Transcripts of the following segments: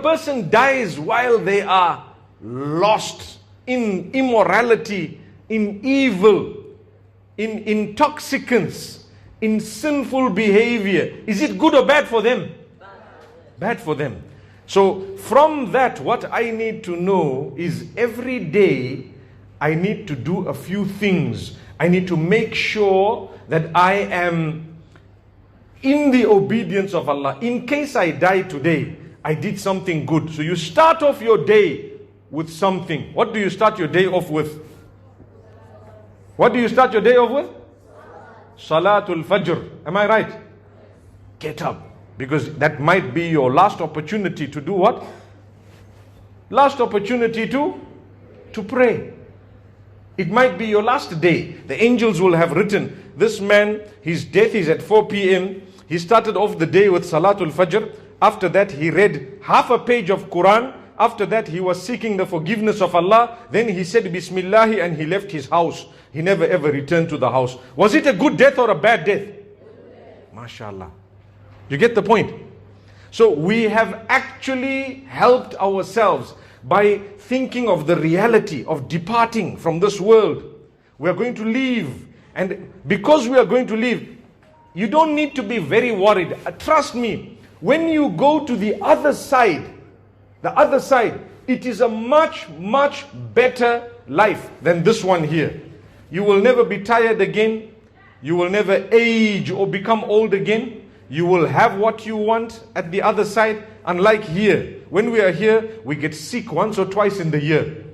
person dies while they are lost in immorality, in evil, in intoxicants, in sinful behavior, is it good or bad for them? Bad for them. So from that, what I need to know is every day I need to do a few things. I need to make sure that I am in the obedience of Allah. In case I die today, I did something good. So you start off your day with something. What do you start your day off with? What do you start your day off with? Salatul Fajr. Am I right? Get up. Because that might be your last opportunity to do what? Last opportunity to pray. It might be your last day. The angels will have written, this man, his death is at 4 p.m. He started off the day with Salatul Fajr. After that, he read half a page of Quran. After that, he was seeking the forgiveness of Allah. Then he said Bismillah and he left his house. He never ever returned to the house. Was it a good death or a bad death? MashaAllah. You get the point? So we have actually helped ourselves by thinking of the reality of departing from this world. We are going to leave. And because we are going to leave, you don't need to be very worried. Trust me, when you go to the other side, it is a much, much better life than this one here. You will never be tired again. You will never age or become old again. You will have what you want at the other side. Unlike here, when we are here, we get sick once or twice in the year.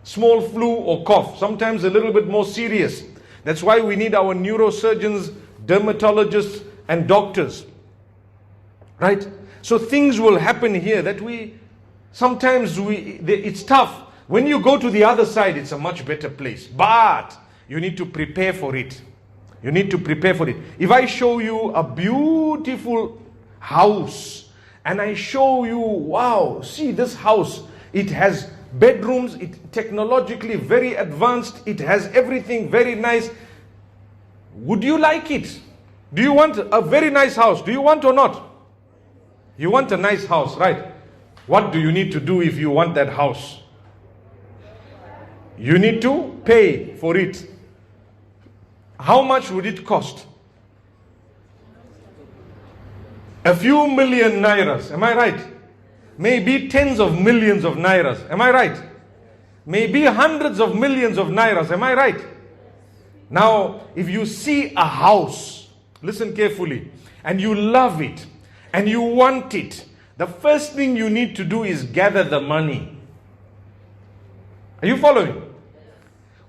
Small flu or cough, sometimes a little bit more serious. That's why we need our neurosurgeons, dermatologists and doctors. Right? So things will happen here that it's tough. When you go to the other side, it's a much better place. But you need to prepare for it. You need to prepare for it. If I show you a beautiful house and I show you, wow, see this house, it has bedrooms, it technologically very advanced, it has everything very nice. Would you like it? Do you want a very nice house? Do you want or not? You want a nice house, right? What do you need to do if you want that house? You need to pay for it. How much would it cost? A few million nairas, am I right? Maybe tens of millions of nairas, am I right? Maybe hundreds of millions of nairas, am I right? Now, if you see a house, listen carefully, and you love it, and you want it, the first thing you need to do is gather the money. Are you following?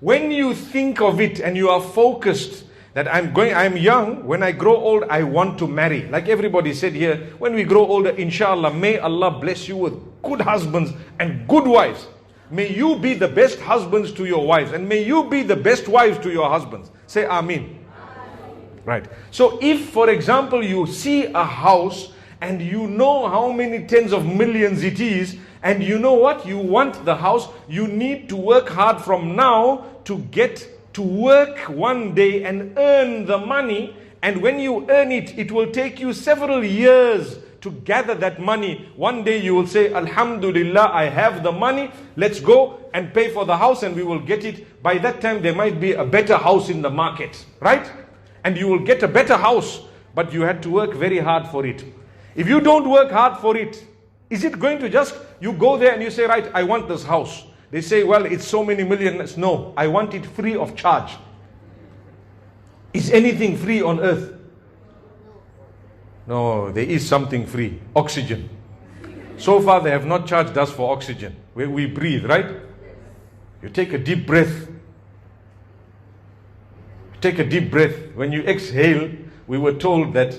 When you think of it and you are focused that I'm young, when I grow old, I want to marry. Like everybody said here, when we grow older, inshallah, may Allah bless you with good husbands and good wives. May you be the best husbands to your wives, and may you be the best wives to your husbands. Say Ameen. Right. So if, for example, you see a house and you know how many tens of millions it is, and you know what? You want the house. You need to work hard from now to get to work one day and earn the money. And when you earn it, it will take you several years to gather that money. One day you will say, Alhamdulillah, I have the money. Let's go and pay for the house and we will get it. By that time, there might be a better house in the market, right? And you will get a better house, but you had to work very hard for it. If you don't work hard for it, is it going to just, you go there and you say, right, I want this house. They say, well, it's so many millions. No, I want it free of charge. Is anything free on earth? No, there is something free. Oxygen. So far, they have not charged us for oxygen. We breathe, right? You take a deep breath. Take a deep breath. When you exhale, we were told that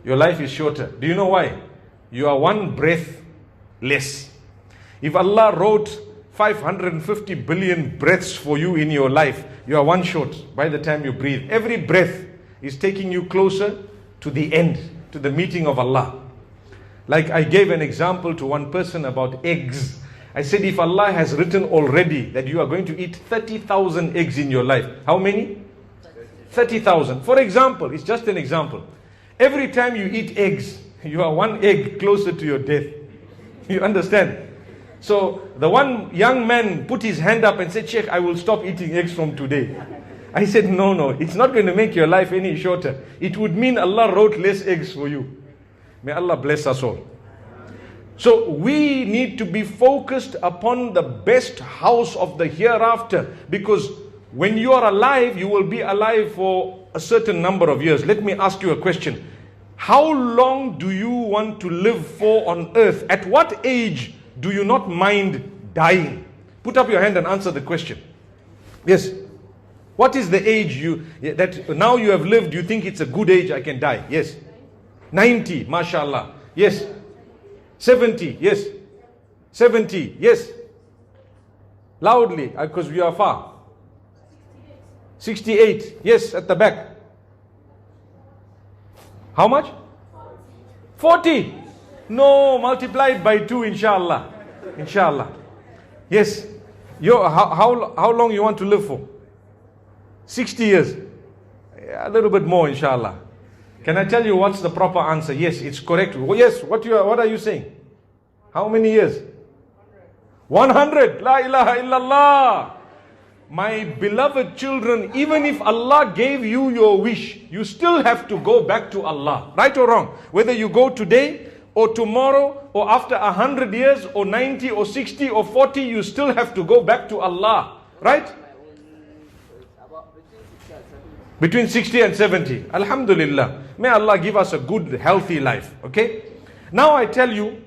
your life is shorter. Do you know why? You are one breath less. If Allah wrote 550 billion breaths for you in your life, you are one short by the time you breathe. Every breath is taking you closer to the end, to the meeting of Allah. Like I gave an example to one person about eggs. I said, if Allah has written already that you are going to eat 30,000 eggs in your life, how many? 30,000. For example, it's just an example. Every time you eat eggs, you are one egg closer to your death. You understand? So the one young man put his hand up and said, Sheikh, I will stop eating eggs from today. I said, no, it's not going to make your life any shorter. It would mean Allah wrote less eggs for you. May Allah bless us all. So we need to be focused upon the best house of the hereafter, because when you are alive, you will be alive for a certain number of years. Let me ask you a question. How long do you want to live for on earth? At what age do you not mind dying? Put up your hand and answer the question. Yes. What is the age that now you have lived, you think it's a good age, I can die? Yes. 90, mashallah. Yes. 70, yes. 70, yes. Loudly, because we are far. 68, yes, at the back. How much? 40. No, multiplied by 2, inshallah. Inshallah. Yes. How long you want to live for? 60 years. A little bit more, inshallah. Can I tell you what's the proper answer? Yes, it's correct. Yes, what are you saying? How many years? 100. La ilaha illallah. My beloved children, even if Allah gave you your wish, you still have to go back to Allah. Right or wrong? Whether you go today or tomorrow or after 100 years or 90 or 60 or 40, you still have to go back to Allah. Right? Between 60 and 70. Alhamdulillah. May Allah give us a good, healthy life. Okay? Now I tell you,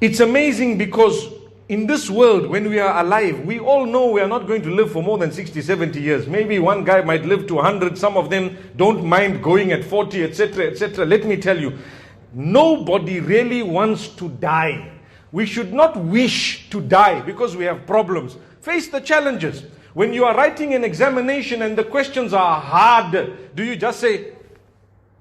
it's amazing because in this world, when we are alive, we all know we are not going to live for more than 60, 70 years. Maybe one guy might live to 100. Some of them don't mind going at 40, etc., etc. Let me tell you, nobody really wants to die. We should not wish to die because we have problems. Face the challenges. When you are writing an examination and the questions are hard, do you just say,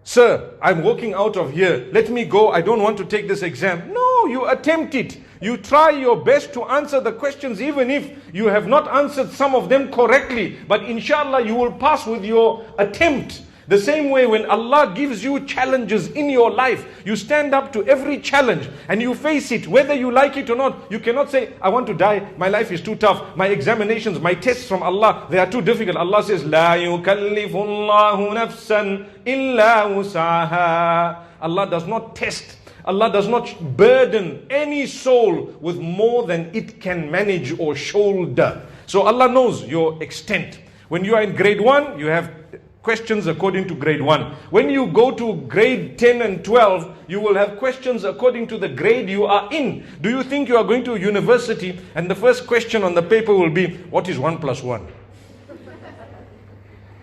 Sir, I'm walking out of here. Let me go. I don't want to take this exam. No, you attempt it. You try your best to answer the questions even if you have not answered some of them correctly. But inshallah, you will pass with your attempt. The same way when Allah gives you challenges in your life, you stand up to every challenge and you face it, whether you like it or not. You cannot say, I want to die, my life is too tough, my examinations, my tests from Allah, they are too difficult. Allah says, La yukallifullahu nafsan illa wusaha. Allah does not test, Allah does not burden any soul with more than it can manage or shoulder. So Allah knows your extent. When you are in grade 1, you have questions according to grade 1. When you go to grade 10 and 12, you will have questions according to the grade you are in. Do you think you are going to a university and the first question on the paper will be, what is 1 plus 1?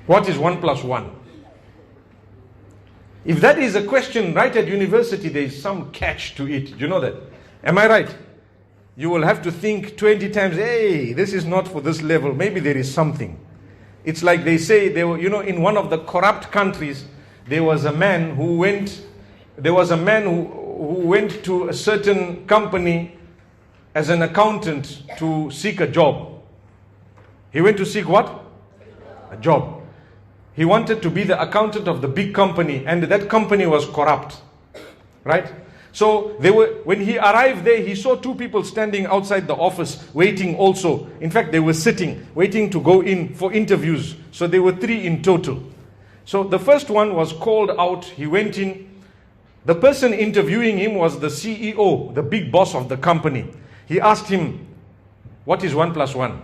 What is 1 plus 1? If that is a question right at university, there is some catch to it. Do you know that? Am I right? You will have to think 20 times, hey, this is not for this level. Maybe there is something. It's like they say, they were, in one of the corrupt countries, there was a man who went to a certain company as an accountant to seek a job. He went to seek what? A job. He wanted to be the accountant of the big company, and that company was corrupt. Right? So when he arrived there, he saw 2 people standing outside the office waiting also. In fact, they were sitting, waiting to go in for interviews. So there were 3 in total. So the first one was called out. He went in. The person interviewing him was the CEO, the big boss of the company. He asked him, what is 1 plus 1?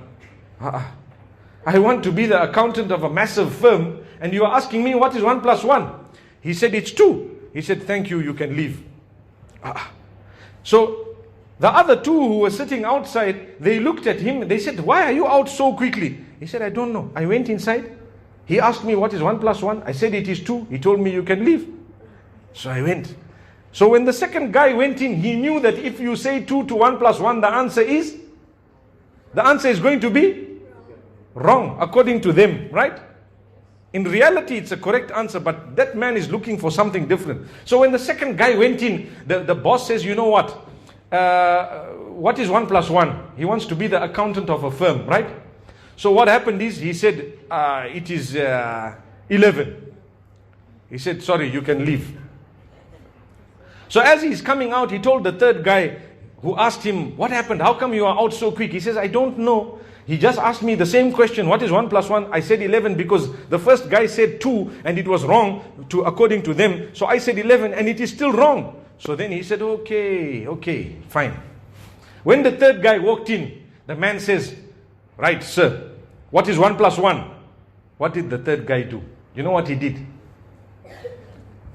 I want to be the accountant of a massive firm, and you are asking me what is 1 plus 1? He said, it's 2. He said, thank you, you can leave. So the other 2 who were sitting outside, they looked at him. They said, why are you out so quickly? He said, I don't know. I went inside. He asked me what is 1 plus 1. I said it is 2. He told me you can leave. So I went. So when the second guy went in, he knew that if you say 2 to 1 plus 1, the answer is going to be wrong according to them, right? In reality, it's a correct answer, but that man is looking for something different. So when the second guy went in, the boss says, you know what? What is 1 plus 1? He wants to be the accountant of a firm, right? So what happened is, he said, it is 11. He said, sorry, you can leave. So as he's coming out, he told the third guy who asked him, what happened? How come you are out so quick? He says, I don't know. He just asked me the same question. What is 1 plus 1? I said 11 because the first guy said 2 and it was wrong according to them. So I said 11 and it is still wrong. So then he said, okay, fine. When the third guy walked in, the man says, right, sir, what is 1 plus 1? What did the third guy do? You know what he did?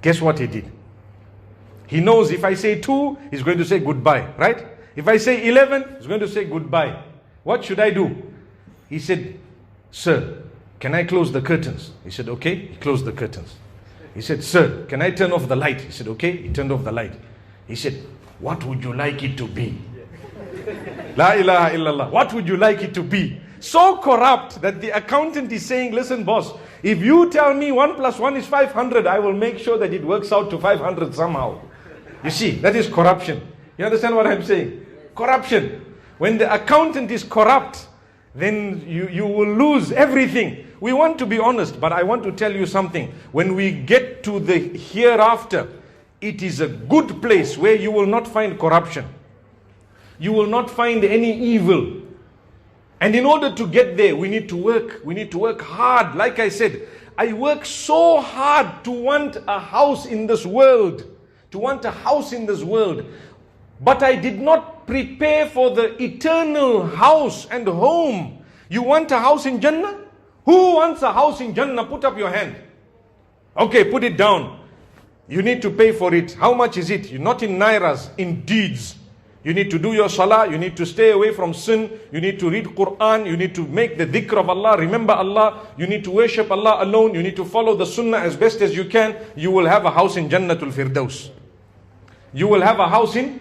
Guess what he did? He knows if I say 2, he's going to say goodbye, right? If I say 11, he's going to say goodbye. What should I do? He said, sir, can I close the curtains? He said, okay. He closed the curtains. He said, sir, can I turn off the light? He said, okay. He turned off the light. He said, what would you like it to be? La ilaha illallah. What would you like it to be? So corrupt that the accountant is saying, listen boss, if you tell me 1 plus 1 is 500, I will make sure that it works out to 500 somehow. You see, that is corruption. You understand what I'm saying? Corruption. When the accountant is corrupt, then you will lose everything. We want to be honest, but I want to tell you something. When we get to the hereafter, it is a good place where you will not find corruption. You will not find any evil. And in order to get there, we need to work. We need to work hard. Like I said, I work so hard to want a house in this world. To want a house in this world. But I did not prepare for the eternal house and home. You want a house in Jannah? Who wants a house in Jannah? Put up your hand. Okay, put it down. You need to pay for it. How much is it? You're not in nairas, in deeds. You need to do your salah. You need to stay away from sin. You need to read Quran. You need to make the dhikr of Allah. Remember Allah. You need to worship Allah alone. You need to follow the sunnah as best as you can. You will have a house in Jannatul Firdaus. You will have a house in